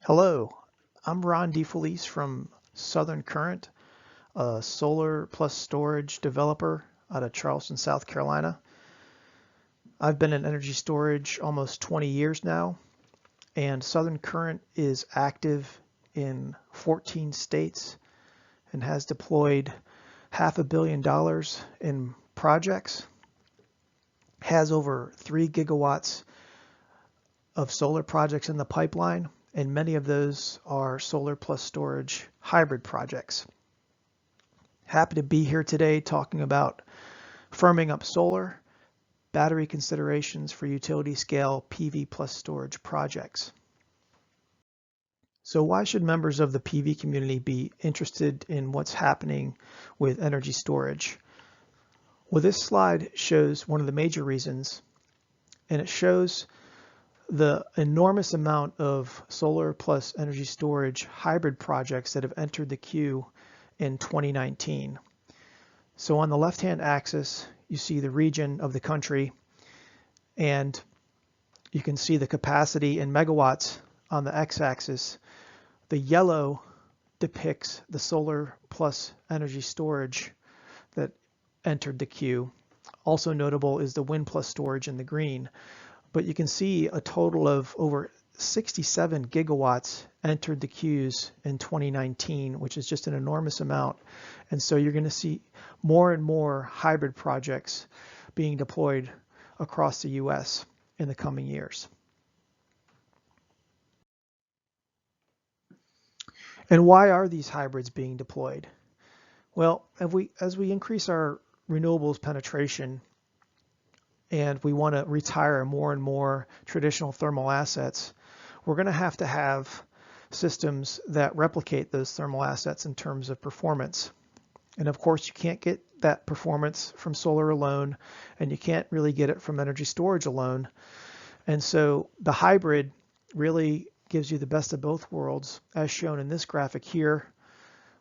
Hello, I'm Ron DiFelice from Southern Current, a solar plus storage developer out of Charleston, South Carolina. I've been in energy storage almost 20 years now, and Southern Current is active in 14 states and has deployed $500 million in projects, has over 3 gigawatts of solar projects in the pipeline, and many of those are solar plus storage hybrid projects. Happy to be here today talking about firming up solar, battery considerations for utility scale PV plus storage projects. So why should members of the PV community be interested in what's happening with energy storage? Well, this slide shows one of the major reasons, and it shows the enormous amount of solar plus energy storage hybrid projects that have entered the queue in 2019. So on the left-hand axis, you see the region of the country, and you can see the capacity in megawatts on the x-axis. The yellow depicts the solar plus energy storage that entered the queue. Also notable is the wind plus storage in the green. But you can see a total of over 67 gigawatts entered the queues in 2019, which is just an enormous amount. And so you're going to see more and more hybrid projects being deployed across the US in the coming years. And why are these hybrids being deployed? Well, as we increase our renewables penetration, and we want to retire more and more traditional thermal assets, we're going to have systems that replicate those thermal assets in terms of performance. And of course, you can't get that performance from solar alone, and you can't really get it from energy storage alone. And so the hybrid really gives you the best of both worlds, as shown in this graphic here,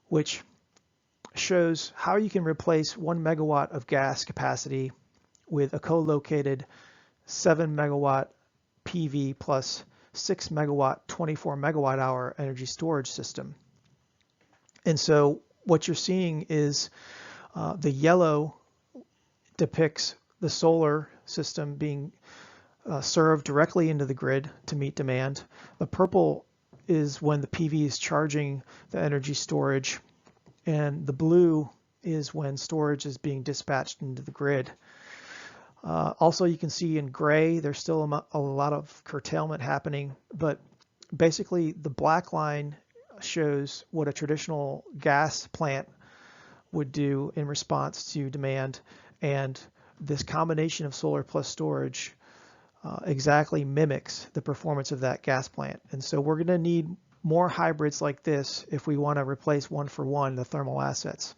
which shows how you can replace 1 megawatt of gas capacity with a co-located 7 megawatt PV plus 6 megawatt 24 megawatt hour energy storage system. And so what you're seeing is the yellow depicts the solar system being served directly into the grid to meet demand. The purple is when the PV is charging the energy storage, and the blue is when storage is being dispatched into the grid. Also, you can see in gray, there's still a lot of curtailment happening, but basically the black line shows what a traditional gas plant would do in response to demand, and this combination of solar plus storage exactly mimics the performance of that gas plant. And so we're going to need more hybrids like this if we want to replace one for one the thermal assets.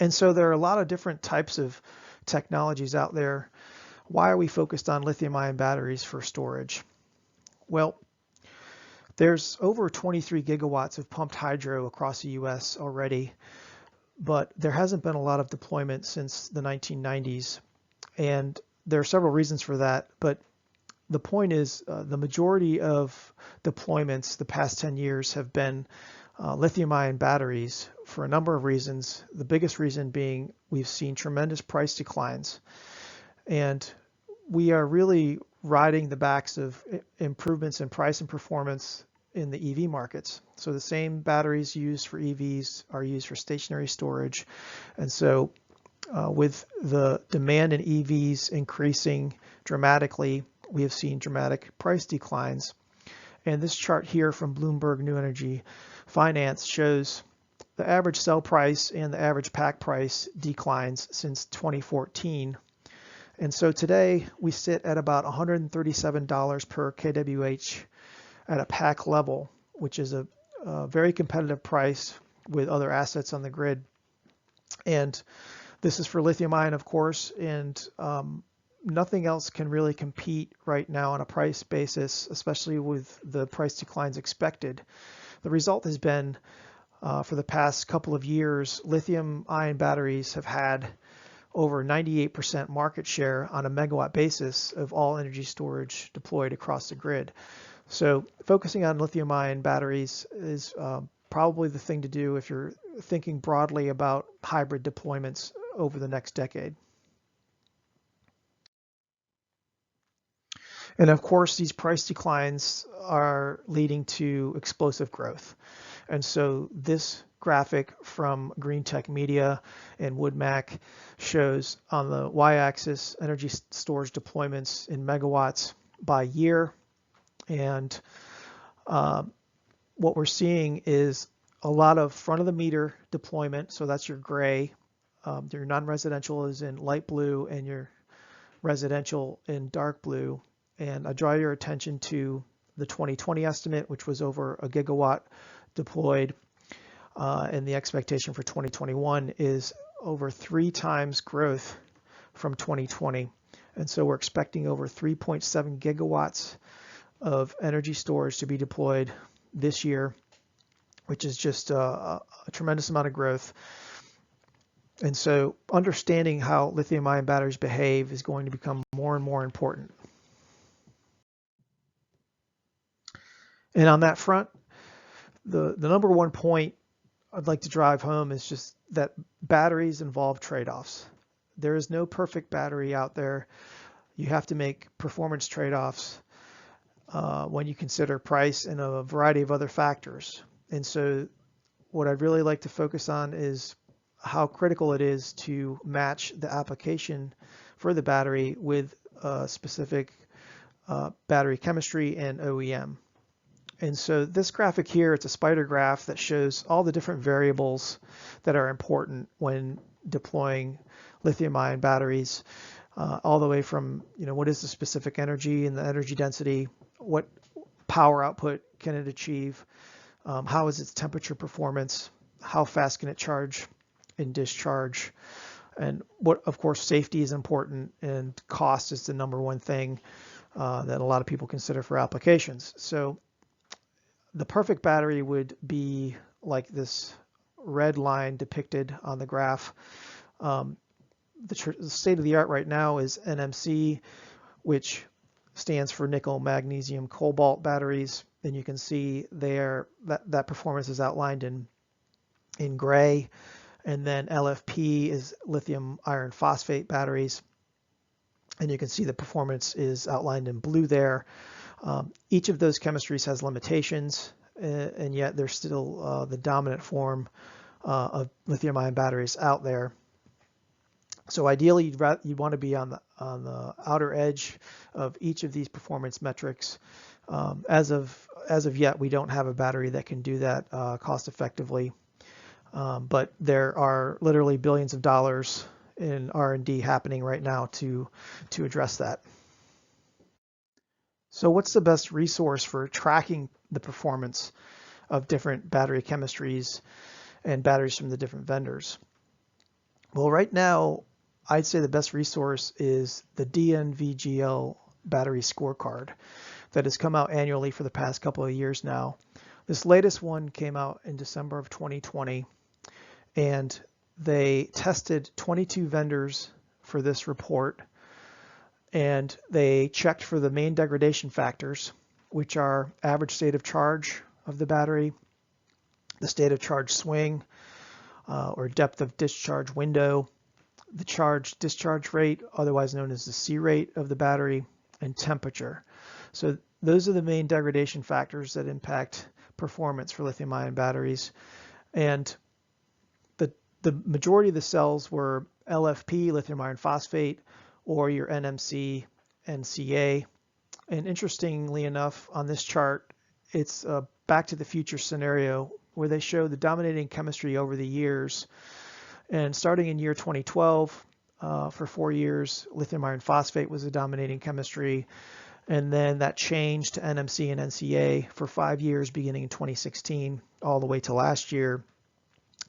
And so there are a lot of different types of technologies out there. Why are we focused on lithium-ion batteries for storage? Well, there's over 23 gigawatts of pumped hydro across the US already, but there hasn't been a lot of deployment since the 1990s. And there are several reasons for that, but the point is the majority of deployments the past 10 years have been lithium-ion batteries for a number of reasons. The biggest reason being we've seen tremendous price declines, and we are really riding the backs of improvements in price and performance in the EV markets. So the same batteries used for EVs are used for stationary storage, and so with the demand in EVs increasing dramatically, we have seen dramatic price declines. And this chart here from Bloomberg New Energy Finance shows the average sell price and the average pack price declines since 2014. And so today we sit at about $137 per kWh at a pack level, which is a very competitive price with other assets on the grid. And this is for lithium ion, of course, and nothing else can really compete right now on a price basis, especially with the price declines expected. The result has been, for the past couple of years, lithium ion batteries have had over 98% market share on a megawatt basis of all energy storage deployed across the grid. So focusing on lithium-ion batteries is probably the thing to do if you're thinking broadly about hybrid deployments over the next decade. And of course, these price declines are leading to explosive growth. And so this graphic from Green Tech Media and WoodMac shows on the y-axis energy storage deployments in megawatts by year. And what we're seeing is a lot of front of the meter deployment. So that's your gray. Your non-residential is in light blue and your residential in dark blue. And I draw your attention to the 2020 estimate, which was over a gigawatt deployed. And the expectation for 2021 is over 3 times growth from 2020. And so we're expecting over 3.7 gigawatts of energy storage to be deployed this year, which is just a tremendous amount of growth. And so understanding how lithium-ion batteries behave is going to become more and more important. And on that front, the number one point I'd like to drive home is just that batteries involve trade-offs. There is no perfect battery out there. You have to make performance trade-offs when you consider price and a variety of other factors. And so what I'd really like to focus on is how critical it is to match the application for the battery with specific battery chemistry and OEM. And so this graphic here, it's a spider graph that shows all the different variables that are important when deploying lithium-ion batteries, all the way from, what is the specific energy and the energy density, what power output can it achieve, how is its temperature performance, how fast can it charge and discharge, and what, of course, safety is important, and cost is the number one thing that a lot of people consider for applications. So the perfect battery would be like this red line depicted on the graph. The state of the art right now is NMC, which stands for nickel, magnesium, cobalt batteries. And you can see there that performance is outlined in gray. And then LFP is lithium iron phosphate batteries. And you can see the performance is outlined in blue there. Each of those chemistries has limitations, and yet they're still the dominant form of lithium-ion batteries out there. So ideally, you'd want to be on the outer edge of each of these performance metrics. As of yet, we don't have a battery that can do that cost effectively, but there are literally billions of dollars in R&D happening right now to address that. So what's the best resource for tracking the performance of different battery chemistries and batteries from the different vendors? Well, right now, I'd say the best resource is the DNVGL battery scorecard that has come out annually for the past couple of years now. This latest one came out in December of 2020, and they tested 22 vendors for this report. And they checked for the main degradation factors, which are average state of charge of the battery, the state of charge swing, or depth of discharge window, the charge discharge rate, otherwise known as the C rate of the battery, and temperature. So those are the main degradation factors that impact performance for lithium-ion batteries. And the majority of the cells were LFP, lithium iron phosphate, or your NMC, NCA. And interestingly enough, on this chart, it's a back to the future scenario where they show the dominating chemistry over the years. And starting in year 2012, for 4 years, lithium iron phosphate was the dominating chemistry. And then that changed to NMC and NCA for 5 years, beginning in 2016, all the way to last year.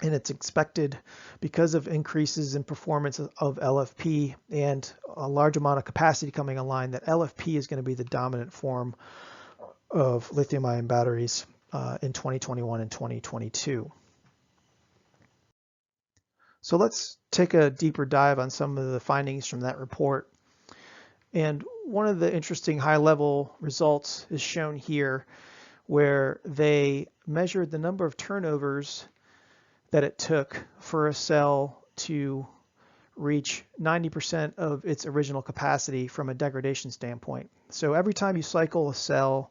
And it's expected, because of increases in performance of LFP and a large amount of capacity coming online, that LFP is going to be the dominant form of lithium-ion batteries in 2021 and 2022. So let's take a deeper dive on some of the findings from that report. And one of the interesting high-level results is shown here, where they measured the number of turnovers that it took for a cell to reach 90% of its original capacity from a degradation standpoint. So every time you cycle a cell,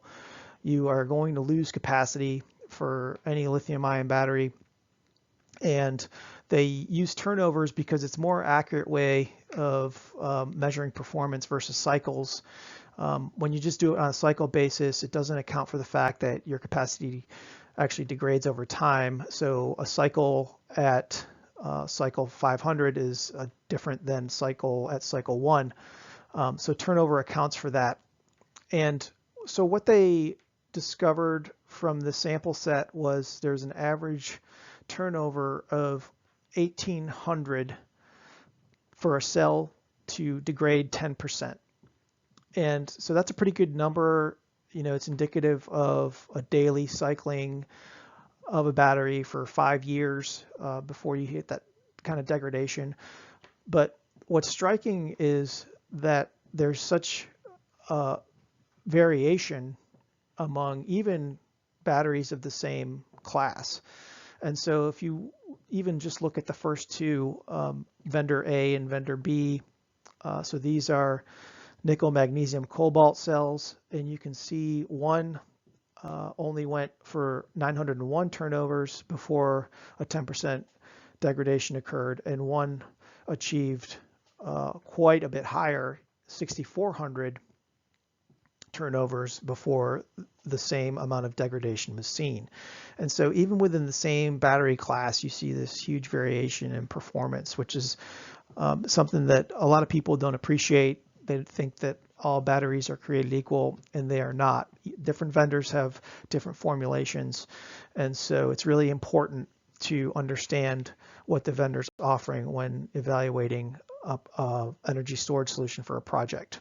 you are going to lose capacity for any lithium-ion battery. And they use turnovers because it's a more accurate way of measuring performance versus cycles. When you just do it on a cycle basis, it doesn't account for the fact that your capacity actually degrades over time. So a cycle at cycle 500 is different than cycle at cycle 1. So turnover accounts for that. And so what they discovered from the sample set was there's an average turnover of 1,800 for a cell to degrade 10%. And so that's a pretty good number. You know, it's indicative of a daily cycling of a battery for 5 years before you hit that kind of degradation. But what's striking is that there's such variation among even batteries of the same class. And so if you even just look at the first two, vendor A and vendor B, so these are nickel, magnesium, cobalt cells, and you can see one only went for 901 turnovers before a 10% degradation occurred, and one achieved quite a bit higher, 6,400 turnovers before the same amount of degradation was seen. And so even within the same battery class, you see this huge variation in performance, which is something that a lot of people don't appreciate. They think that all batteries are created equal, and they are not. Different vendors have different formulations, and so it's really important to understand what the vendor's offering when evaluating an energy storage solution for a project.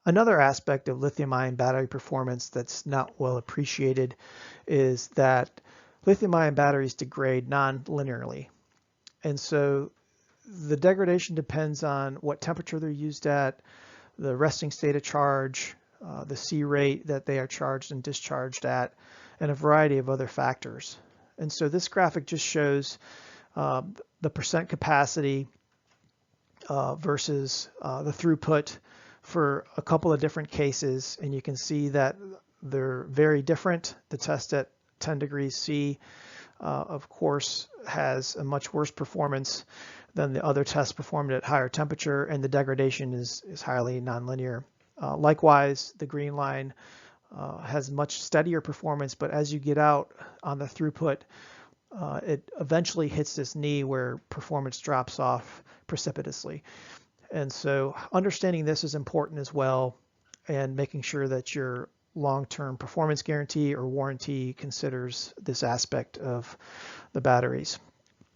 Another aspect of lithium-ion battery performance that's not well appreciated is that lithium-ion batteries degrade non-linearly. And so the degradation depends on what temperature they're used at, the resting state of charge, the C rate that they are charged and discharged at, and a variety of other factors. And so this graphic just shows the percent capacity versus the throughput for a couple of different cases, and you can see that they're very different. The test at 10 degrees C, of course, has a much worse performance than the other tests performed at higher temperature, and the degradation is highly nonlinear. Likewise, the green line has much steadier performance, but as you get out on the throughput, it eventually hits this knee where performance drops off precipitously. And so understanding this is important as well, and making sure that your long-term performance guarantee or warranty considers this aspect of the batteries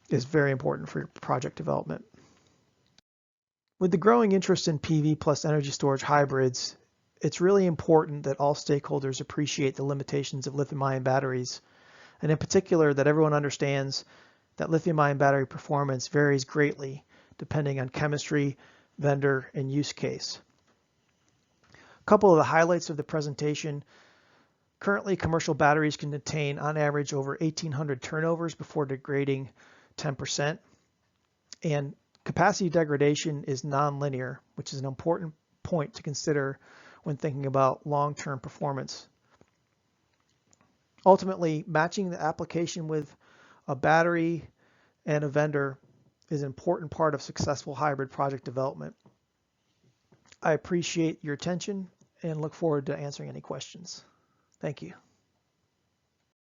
is very important for your project development. With the growing interest in PV plus energy storage hybrids, it's really important that all stakeholders appreciate the limitations of lithium-ion batteries, and in particular that everyone understands that lithium-ion battery performance varies greatly depending on chemistry, vendor, and use case. A couple of the highlights of the presentation. Currently, commercial batteries can attain on average over 1,800 turnovers before degrading 10%. And capacity degradation is nonlinear, which is an important point to consider when thinking about long-term performance. Ultimately, matching the application with a battery and a vendor is an important part of successful hybrid project development. I appreciate your attention and look forward to answering any questions. Thank you.